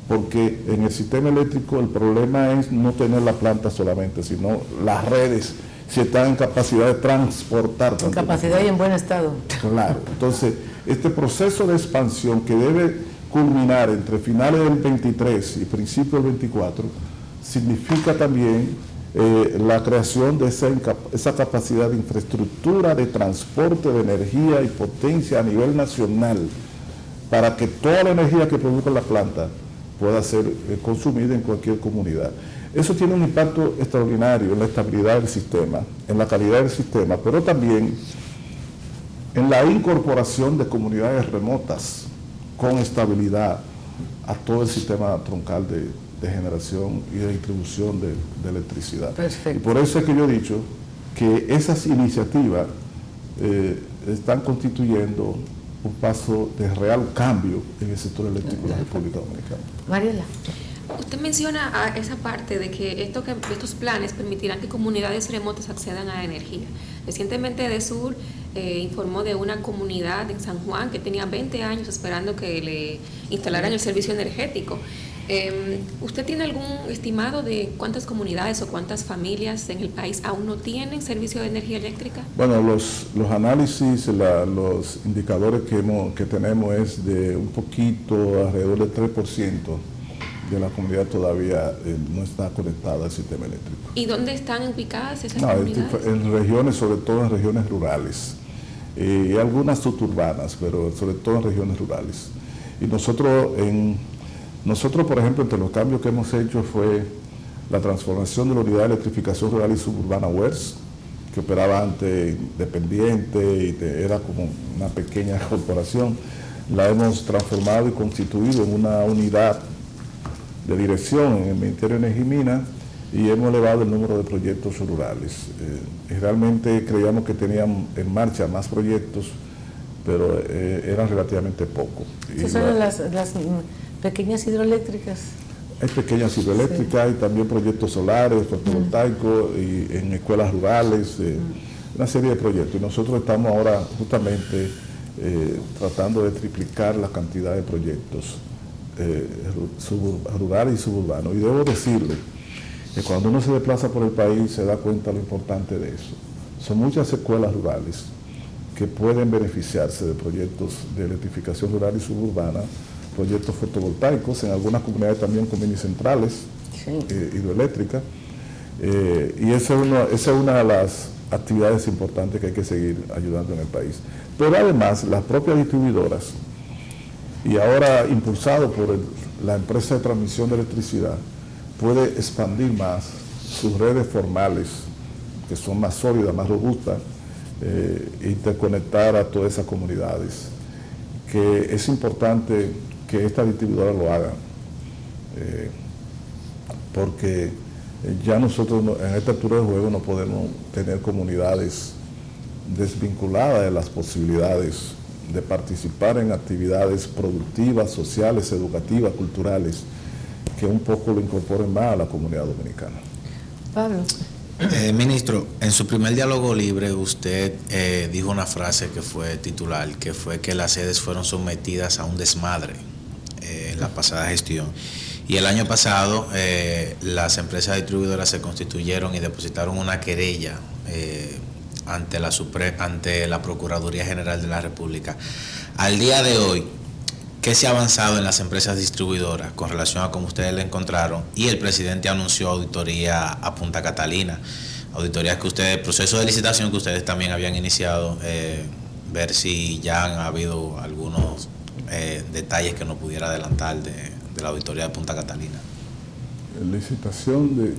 Porque en el sistema eléctrico el problema es no tener la planta solamente, sino las redes, si están en capacidad de transportar. En capacidad y en buen estado. Claro. Entonces, este proceso de expansión que debe culminar entre finales del 23 y principios del 24, significa también la creación de esa capacidad de infraestructura de transporte de energía y potencia a nivel nacional, para que toda la energía que produzca la planta pueda ser consumida en cualquier comunidad. Eso tiene un impacto extraordinario en la estabilidad del sistema, en la calidad del sistema, pero también en la incorporación de comunidades remotas con estabilidad a todo el sistema troncal de generación y de distribución de electricidad. Perfecto. Y por eso es que yo he dicho que esas iniciativas están constituyendo un paso de real cambio en el sector eléctrico de la República Dominicana. Mariela. Usted menciona a esa parte de que estos planes permitirán que comunidades remotas accedan a la energía. Recientemente DESUR informó de una comunidad en San Juan que tenía 20 años esperando que le instalaran el servicio energético. ¿Usted tiene algún estimado de cuántas comunidades o cuántas familias en el país aún no tienen servicio de energía eléctrica? Bueno, los análisis, los indicadores que tenemos es de un poquito, alrededor del 3% de la comunidad todavía no está conectada al sistema eléctrico. ¿Y dónde están ubicadas esas comunidades? En regiones, sobre todo en regiones rurales, y algunas suburbanas, pero sobre todo en regiones rurales. Y nosotros, por ejemplo, entre los cambios que hemos hecho fue la transformación de la unidad de electrificación rural y suburbana WERS, que operaba antes independiente y era como una pequeña corporación. La hemos transformado y constituido en una unidad de dirección en el Ministerio de Energía y Minas y hemos elevado el número de proyectos rurales. Realmente creíamos que tenían en marcha más proyectos, pero eran relativamente pocos. ¿Esas son las pequeñas hidroeléctricas? Hay pequeñas hidroeléctricas, hay también proyectos solares, fotovoltaicos, y en escuelas rurales, una serie de proyectos. Y nosotros estamos ahora justamente tratando de triplicar la cantidad de proyectos rurales y suburbanos. Y debo decirle que cuando uno se desplaza por el país se da cuenta lo importante de eso. Son muchas escuelas rurales, que pueden beneficiarse de proyectos de electrificación rural y suburbana, proyectos fotovoltaicos, en algunas comunidades también con mini centrales hidroeléctricas, y esa es una de las actividades importantes que hay que seguir ayudando en el país. Pero además, las propias distribuidoras, y ahora impulsado por la empresa de transmisión de electricidad, puede expandir más sus redes formales, que son más sólidas, más robustas, interconectar a todas esas comunidades, que es importante que esta distribuidora lo haga, porque ya nosotros en esta altura del juego no podemos tener comunidades desvinculadas de las posibilidades de participar en actividades productivas, sociales, educativas, culturales, que un poco lo incorporen más a la comunidad dominicana. Pablo. Ministro, en su primer diálogo libre usted dijo una frase que fue titular, que fue que las sedes fueron sometidas a un desmadre en la pasada gestión. Y el año pasado las empresas distribuidoras se constituyeron y depositaron una querella ante la Procuraduría General de la República. Al día de hoy, ¿qué se ha avanzado en las empresas distribuidoras con relación a cómo ustedes la encontraron? Y el presidente anunció auditoría a Punta Catalina, auditorías que ustedes, proceso de licitación que ustedes también habían iniciado, ver si ya han habido algunos detalles que nos pudiera adelantar de la auditoría de Punta Catalina. Licitación de...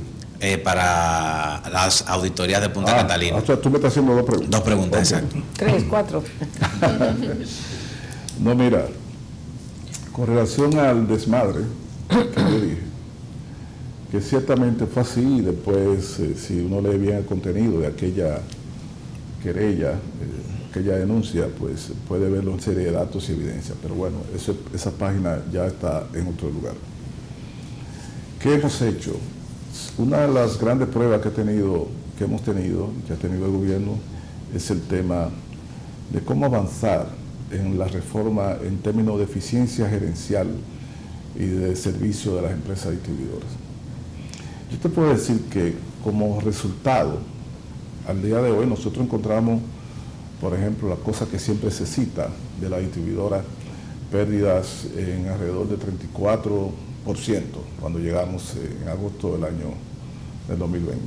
para las auditorías de Punta Catalina. O sea, tú me estás haciendo dos preguntas. Dos preguntas, Okay. exacto. 3, 4. No, mira, con relación al desmadre que yo dije, que ciertamente fue así, y después, si uno lee bien el contenido de aquella querella, aquella denuncia, pues puede verlo en serie de datos y evidencias. Pero bueno, esa página ya está en otro lugar. ¿Qué hemos hecho? Una de las grandes pruebas que hemos tenido, que ha tenido el gobierno, es el tema de cómo avanzar en la reforma en términos de eficiencia gerencial y de servicio de las empresas distribuidoras. Yo te puedo decir que como resultado, al día de hoy nosotros encontramos, por ejemplo, la cosa que siempre se cita de la distribuidora, pérdidas en alrededor de 34%, cuando llegamos en agosto del 2020.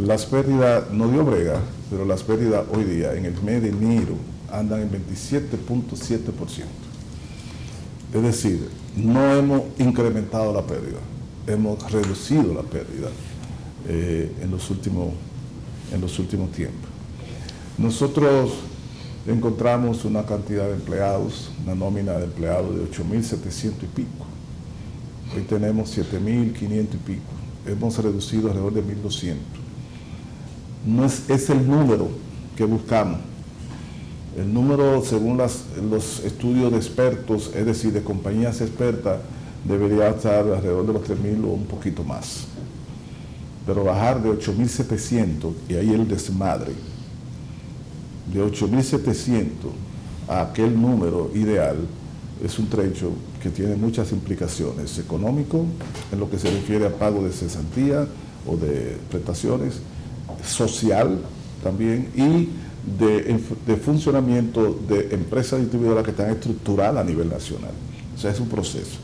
Las pérdidas, no dio brega, pero las pérdidas hoy día, en el mes de enero, andan en 27.7%. Es decir, no hemos incrementado la pérdida, hemos reducido la pérdida en los últimos tiempos. Nosotros encontramos una cantidad de empleados, una nómina de empleados de 8.700 y pico. Hoy tenemos 7.500 y pico. Hemos reducido alrededor de 1.200. No es el número que buscamos. El número, según los estudios de expertos, es decir, de compañías expertas, debería estar alrededor de los 3.000 o un poquito más. Pero bajar de 8.700, y ahí el desmadre, de 8.700 a aquel número ideal, es un trecho que tiene muchas implicaciones económicas, en lo que se refiere a pago de cesantía o de prestaciones, social también, y de funcionamiento de empresas distribuidoras que están estructuradas a nivel nacional. O sea, es un proceso.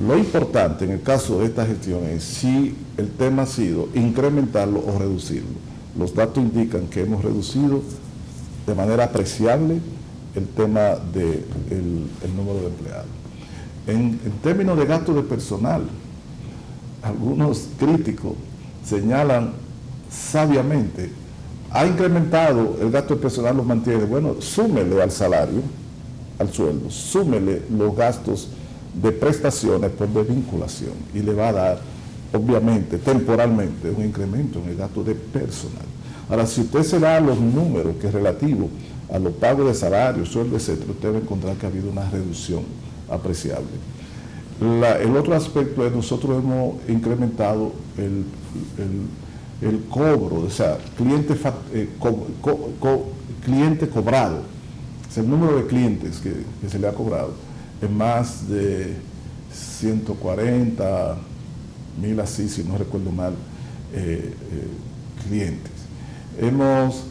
Lo importante en el caso de esta gestión es si el tema ha sido incrementarlo o reducirlo. Los datos indican que hemos reducido de manera apreciable el tema del número de empleados. En términos de gasto de personal, algunos críticos señalan sabiamente, ha incrementado el gasto de personal, los mantiene. Bueno, súmele al salario, al sueldo, súmele los gastos de prestaciones por desvinculación y le va a dar, obviamente, temporalmente, un incremento en el gasto de personal. Ahora, si usted se da los números que es relativo a los pagos de salarios, sueldo, etcétera, usted va a encontrar que ha habido una reducción apreciable. El otro aspecto es nosotros hemos incrementado el cobro, o sea, cliente cobrado, o sea, el número de clientes que se le ha cobrado en más de 140.000, así, si no recuerdo mal, clientes. Hemos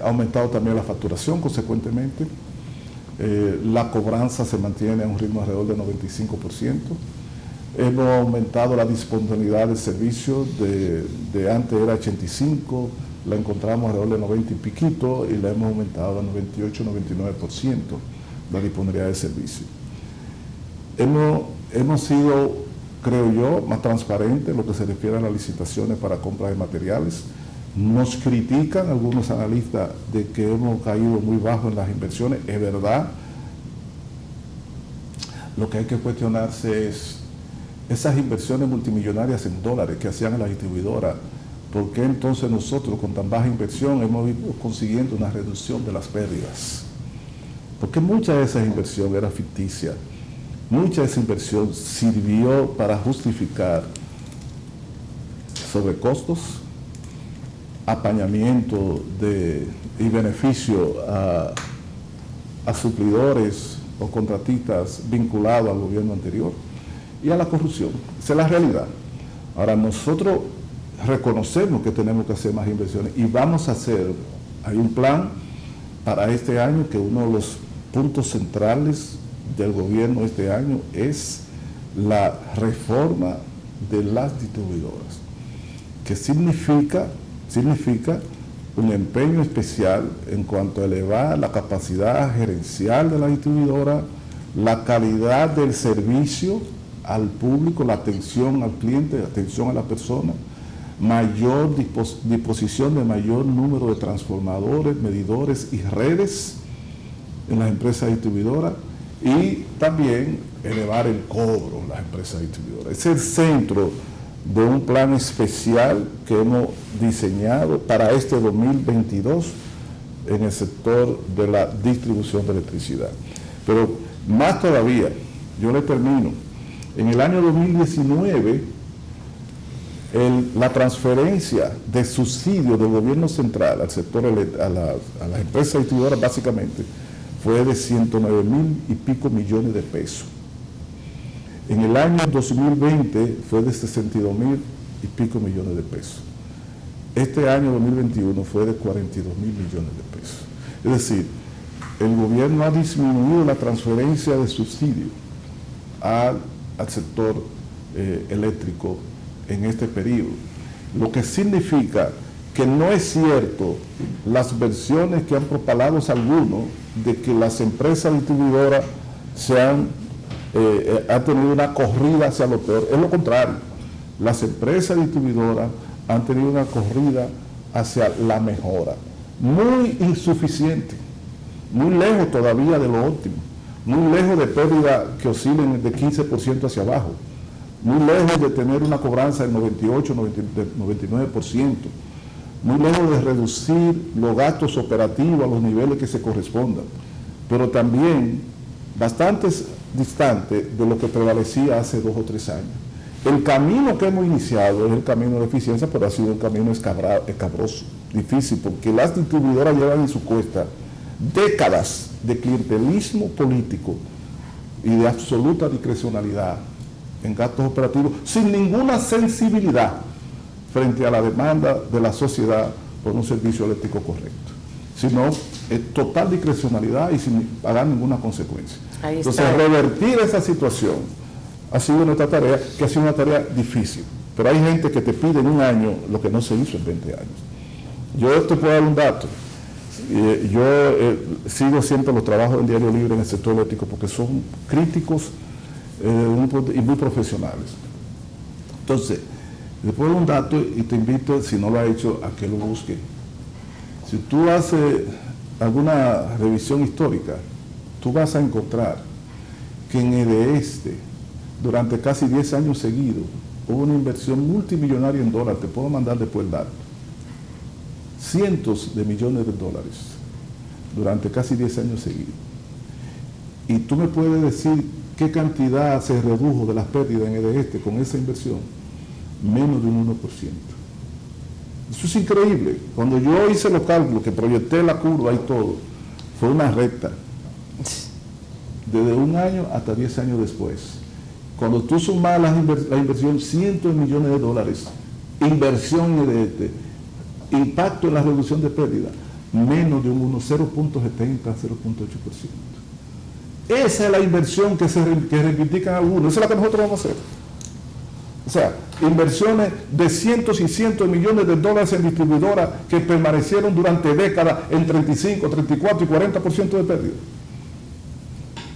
Ha aumentado también la facturación consecuentemente. La cobranza se mantiene a un ritmo alrededor del 95%. Hemos aumentado la disponibilidad del servicio, de antes era 85%, la encontramos alrededor de 90 y piquito y la hemos aumentado a 98-99% la disponibilidad del servicio. Hemos sido, creo yo, más transparentes en lo que se refiere a las licitaciones para compra de materiales. Nos critican algunos analistas de que hemos caído muy bajo en las inversiones. Es verdad. Lo que hay que cuestionarse es esas inversiones multimillonarias en dólares que hacían en la distribuidora. ¿Por qué entonces nosotros con tan baja inversión hemos ido consiguiendo una reducción de las pérdidas? Porque mucha de esa inversión era ficticia. Mucha de esa inversión sirvió para justificar sobrecostos, apañamiento y beneficio a suplidores o contratistas vinculados al gobierno anterior y a la corrupción. Esa es la realidad. Ahora nosotros reconocemos que tenemos que hacer más inversiones y vamos a hacer, hay un plan para este año que uno de los puntos centrales del gobierno este año es la reforma de las distribuidoras, que significa un empeño especial en cuanto a elevar la capacidad gerencial de la distribuidora, la calidad del servicio al público, la atención al cliente, la atención a la persona, mayor disposición de mayor número de transformadores, medidores y redes en las empresas distribuidoras y también elevar el cobro en las empresas distribuidoras. Es el centro de un plan especial que hemos diseñado para este 2022 en el sector de la distribución de electricidad. Pero más todavía, yo le termino, en el año 2019 la transferencia de subsidios del gobierno central al sector, a las empresas distribuidoras básicamente, fue de 109,000 y pico millones de pesos. En el año 2020 fue de 62,000 y pico millones de pesos. Este año 2021 fue de 42,000 millones de pesos. Es decir, el gobierno ha disminuido la transferencia de subsidio al sector eléctrico en este periodo, lo que significa que no es cierto las versiones que han propalado algunos de que las empresas distribuidoras han tenido una corrida hacia lo peor. Es lo contrario, las empresas distribuidoras han tenido una corrida hacia la mejora, muy insuficiente, muy lejos todavía de lo óptimo, muy lejos de pérdida que oscilen de 15% hacia abajo, muy lejos de tener una cobranza del 98, 99%, muy lejos de reducir los gastos operativos a los niveles que se correspondan, pero también bastante distante de lo que prevalecía hace 2 o 3 años. El camino que hemos iniciado es el camino de eficiencia, pero ha sido un camino escabroso, difícil, porque las distribuidoras llevan en su cuesta décadas de clientelismo político y de absoluta discrecionalidad en gastos operativos, sin ninguna sensibilidad frente a la demanda de la sociedad por un servicio eléctrico correcto, sino total discrecionalidad y sin pagar ninguna consecuencia. Entonces, revertir esa situación ha sido nuestra tarea, que ha sido una tarea difícil, pero hay gente que te pide en un año lo que no se hizo en 20 años. Yo te puedo dar un dato. Yo sigo siempre los trabajos en Diario Libre en el sector eléctrico porque son críticos y muy profesionales. Entonces, le puedo dar un dato y te invito, si no lo ha hecho, a que lo busque. Si tú haces alguna revisión histórica, tú vas a encontrar que en EDESTE, durante casi 10 años seguidos, hubo una inversión multimillonaria en dólares. Te puedo mandar después el dato. Cientos de millones de dólares durante casi 10 años seguidos. Y tú me puedes decir qué cantidad se redujo de las pérdidas en EDESTE con esa inversión. Menos de un 1%. Eso es increíble. Cuando yo hice los cálculos, que proyecté la curva y todo, fue una recta. Desde un año hasta 10 años después. Cuando tú sumas la inversión, cientos de millones de dólares, inversión en EDESTE, impacto en la reducción de pérdida, menos de un 0.70, 0.8%. Esa es la inversión que reivindican algunos, esa es la que nosotros vamos a hacer. O sea, inversiones de cientos y cientos de millones de dólares en distribuidoras que permanecieron durante décadas en 35, 34 y 40% de pérdida.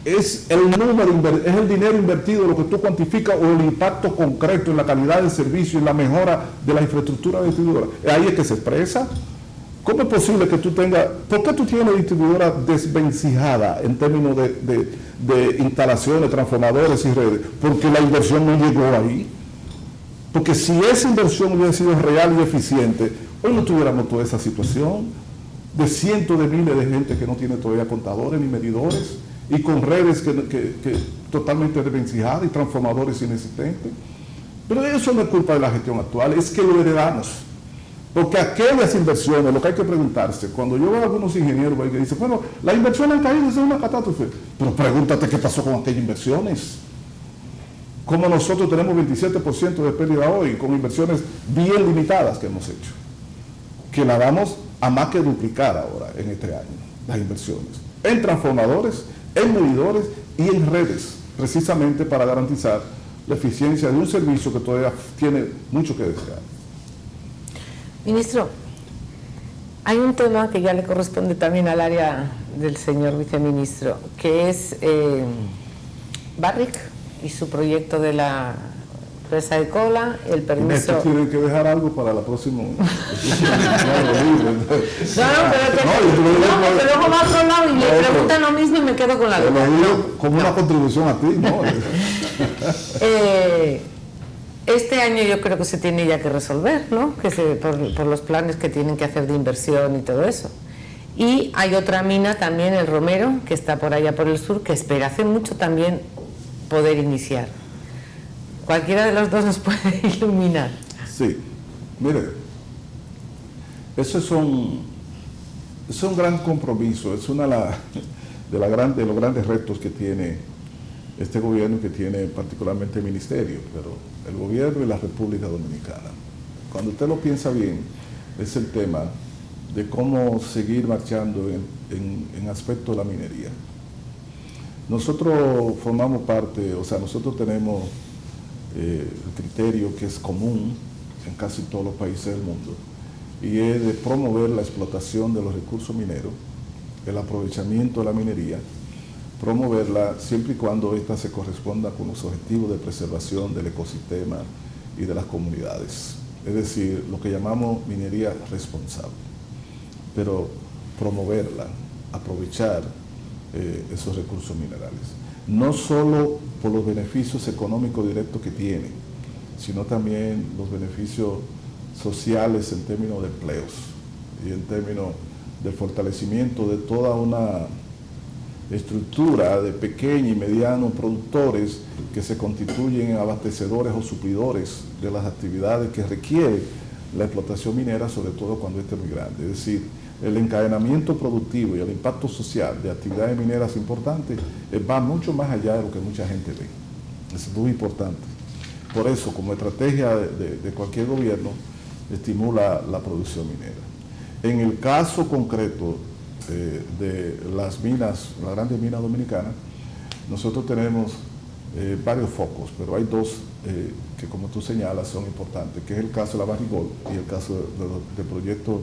Es el es el dinero invertido, lo que tú cuantificas, o el impacto concreto en la calidad del servicio y la mejora de la infraestructura de distribuidora. Ahí es que se expresa. ¿Cómo es posible que tú tengas, por qué tú tienes distribuidora desvencijada en términos de instalaciones, transformadores y redes? Porque la inversión no llegó ahí. Porque si esa inversión hubiera sido real y eficiente, hoy no tuviéramos toda esa situación de cientos de miles de gente que no tiene todavía contadores ni medidores, y con redes que totalmente desvencijadas y transformadores inexistentes. Pero eso no es culpa de la gestión actual, es que lo heredamos. Porque aquellas inversiones, lo que hay que preguntarse, cuando yo veo a algunos ingenieros que dicen, bueno, las inversiones han caído, es una catástrofe. Pero pregúntate qué pasó con aquellas inversiones. Como nosotros tenemos 27% de pérdida hoy, con inversiones bien limitadas que hemos hecho, que la vamos a más que duplicar ahora en este año, las inversiones, en transformadores, en medidores y en redes, precisamente para garantizar la eficiencia de un servicio que todavía tiene mucho que desear. Ministro, hay un tema que ya le corresponde también al área del señor viceministro, que es Barrick y su proyecto de la presa de Cola, el permiso... Esto tienen que dejar algo para la próxima... pero luego va a otro lado y le preguntan lo mismo y me quedo con la duda. Lo digo como una contribución a ti, ¿no? Este año yo creo que se tiene ya que resolver, ¿no? Por los planes que tienen que hacer de inversión y todo eso. Y hay otra mina también, el Romero, que está por allá por el sur, que espera hace mucho también poder iniciar. Cualquiera de los dos nos puede iluminar. Sí, mire, eso es un gran compromiso, es una de los grandes retos que tiene este gobierno y que tiene particularmente el ministerio, pero el gobierno y la República Dominicana. Cuando usted lo piensa bien, es el tema de cómo seguir marchando en aspecto de la minería. Nosotros formamos parte, o sea, nosotros tenemos el criterio que es común en casi todos los países del mundo, y es de promover la explotación de los recursos mineros, el aprovechamiento de la minería, promoverla siempre y cuando ésta se corresponda con los objetivos de preservación del ecosistema y de las comunidades. Es decir, lo que llamamos minería responsable. Pero promoverla, aprovechar esos recursos minerales. No solo por los beneficios económicos directos que tiene, sino también los beneficios sociales en términos de empleos y en términos de fortalecimiento de toda una estructura de pequeños y medianos productores que se constituyen en abastecedores o suplidores de las actividades que requiere la explotación minera, sobre todo cuando ésta es muy grande. Es decir, el encadenamiento productivo y el impacto social de actividades mineras importantes va mucho más allá de lo que mucha gente ve. Es muy importante. Por eso, como estrategia de cualquier gobierno, estimula la producción minera. En el caso concreto de las minas, las grandes minas dominicanas, nosotros tenemos varios focos, pero hay dos que, como tú señalas, son importantes, que es el caso de la Barrigold y el caso del proyecto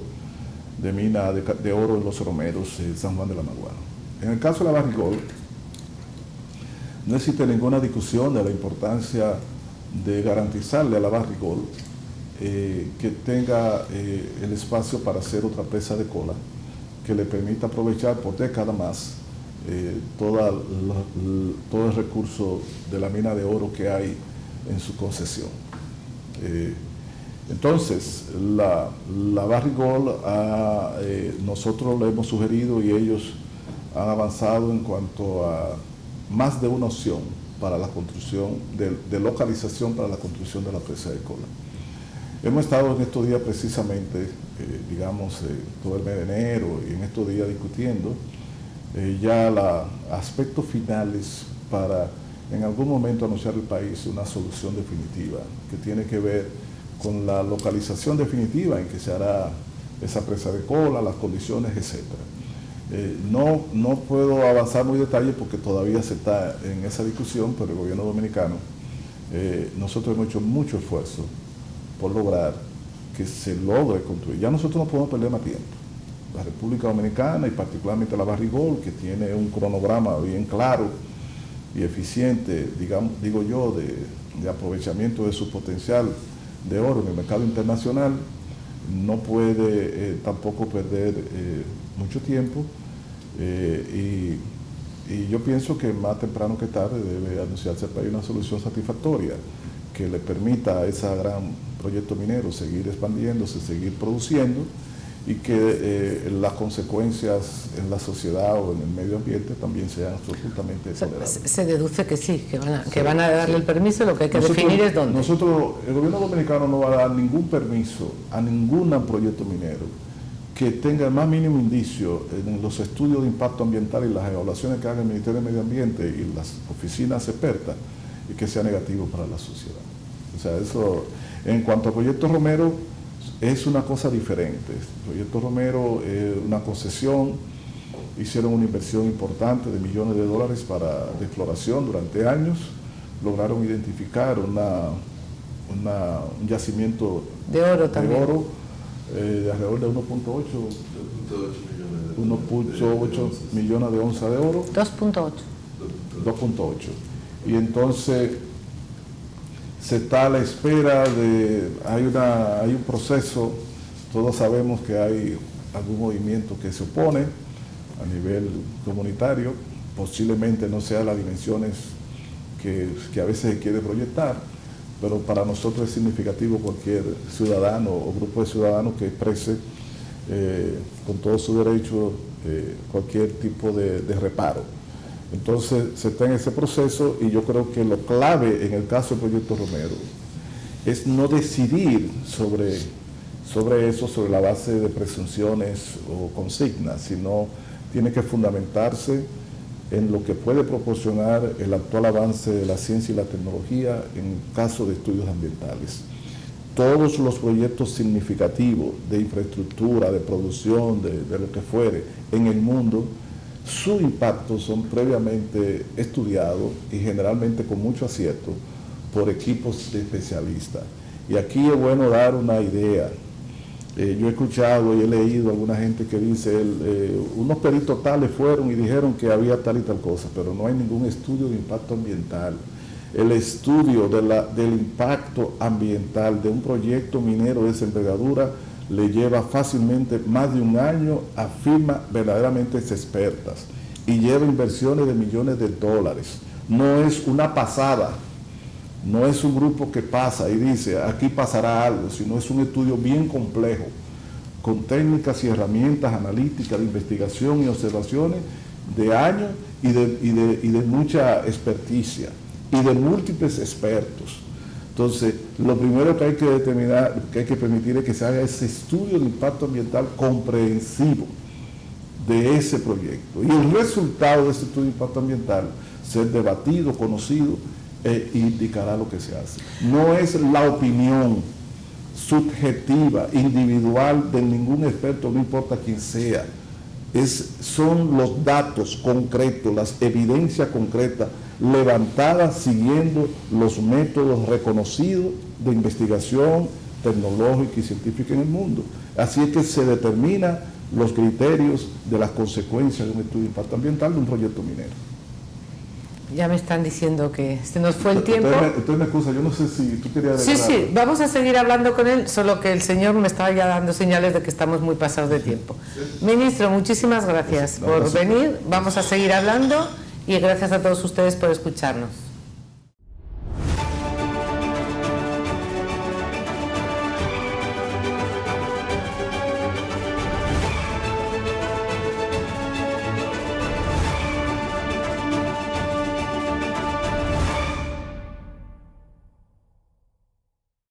de mina de oro en los Romeros, San Juan de la Maguana. En el caso de la Barrigold, no existe ninguna discusión de la importancia de garantizarle a la Barrigold que tenga el espacio para hacer otra presa de cola que le permita aprovechar por décadas más todo el recurso de la mina de oro que hay en su concesión. Entonces, la Barrigold, nosotros le hemos sugerido y ellos han avanzado en cuanto a más de una opción para la construcción, de localización para la construcción de la presa de cola. Hemos estado en estos días precisamente, todo el mes de enero y en estos días discutiendo ya los aspectos finales para en algún momento anunciar al país una solución definitiva que tiene que ver con la localización definitiva en que se hará esa presa de cola, las condiciones, etc. No puedo avanzar muy detalle porque todavía se está en esa discusión, pero el gobierno dominicano, nosotros hemos hecho mucho esfuerzo por lograr que se logre construir. Ya nosotros no podemos perder más tiempo. La República Dominicana y particularmente la Barrigol, que tiene un cronograma bien claro y eficiente, digo yo, de aprovechamiento de su potencial de oro en el mercado internacional, no puede tampoco perder mucho tiempo y yo pienso que más temprano que tarde debe anunciarse para una solución satisfactoria que le permita a ese gran proyecto minero seguir expandiéndose, seguir produciendo y que las consecuencias en la sociedad o en el medio ambiente también sean absolutamente tolerables. Se deduce que sí, que van a darle el permiso, lo que hay que definir es dónde. El gobierno dominicano no va a dar ningún permiso a ningún proyecto minero que tenga el más mínimo indicio en los estudios de impacto ambiental y las evaluaciones que haga el Ministerio de Medio Ambiente y las oficinas expertas y que sea negativo para la sociedad. O sea, eso, en cuanto al proyecto Romero, es una cosa diferente. El proyecto Romero es una concesión, hicieron una inversión importante de millones de dólares de exploración durante años, lograron identificar un yacimiento de oro también. De alrededor de 1.8 millones de onzas de oro. 2.8. Y entonces se está a la espera hay un proceso, todos sabemos que hay algún movimiento que se opone a nivel comunitario, posiblemente no sea las dimensiones que a veces se quiere proyectar, pero para nosotros es significativo cualquier ciudadano o grupo de ciudadanos que exprese con todo su derecho cualquier tipo de reparo. Entonces se está en ese proceso y yo creo que lo clave en el caso del proyecto Romero es no decidir sobre eso, sobre la base de presunciones o consignas, sino tiene que fundamentarse en lo que puede proporcionar el actual avance de la ciencia y la tecnología en caso de estudios ambientales. Todos los proyectos significativos de infraestructura, de producción, de lo que fuere en el mundo, su impacto son previamente estudiados y generalmente con mucho acierto por equipos de especialistas. Y aquí es bueno dar una idea. Yo he escuchado y he leído a alguna gente que dice, unos peritos tales fueron y dijeron que había tal y tal cosa, pero no hay ningún estudio de impacto ambiental. El estudio del impacto ambiental de un proyecto minero de esa envergadura le lleva fácilmente más de un año a firmas verdaderamente expertas y lleva inversiones de millones de dólares. No es una pasada, no es un grupo que pasa y dice aquí pasará algo, sino es un estudio bien complejo, con técnicas y herramientas analíticas de investigación y observaciones de años y de mucha experticia y de múltiples expertos. Entonces, lo primero que hay que determinar, que hay que permitir es que se haga ese estudio de impacto ambiental comprensivo de ese proyecto. Y el resultado de ese estudio de impacto ambiental ser debatido, conocido e indicará lo que se hace. No es la opinión subjetiva, individual de ningún experto, no importa quién sea. Son los datos concretos, las evidencias concretas levantadas siguiendo los métodos reconocidos de investigación tecnológica y científica en el mundo. Así es que se determinan los criterios de las consecuencias de un estudio de impacto ambiental de un proyecto minero. Ya me están diciendo que se nos fue el tiempo. Usted me excusa, yo no sé si tú querías decir algo. Sí, vamos a seguir hablando con él, solo que el señor me estaba ya dando señales de que estamos muy pasados de tiempo. Ministro, muchísimas gracias por venir, vamos a seguir hablando y gracias a todos ustedes por escucharnos.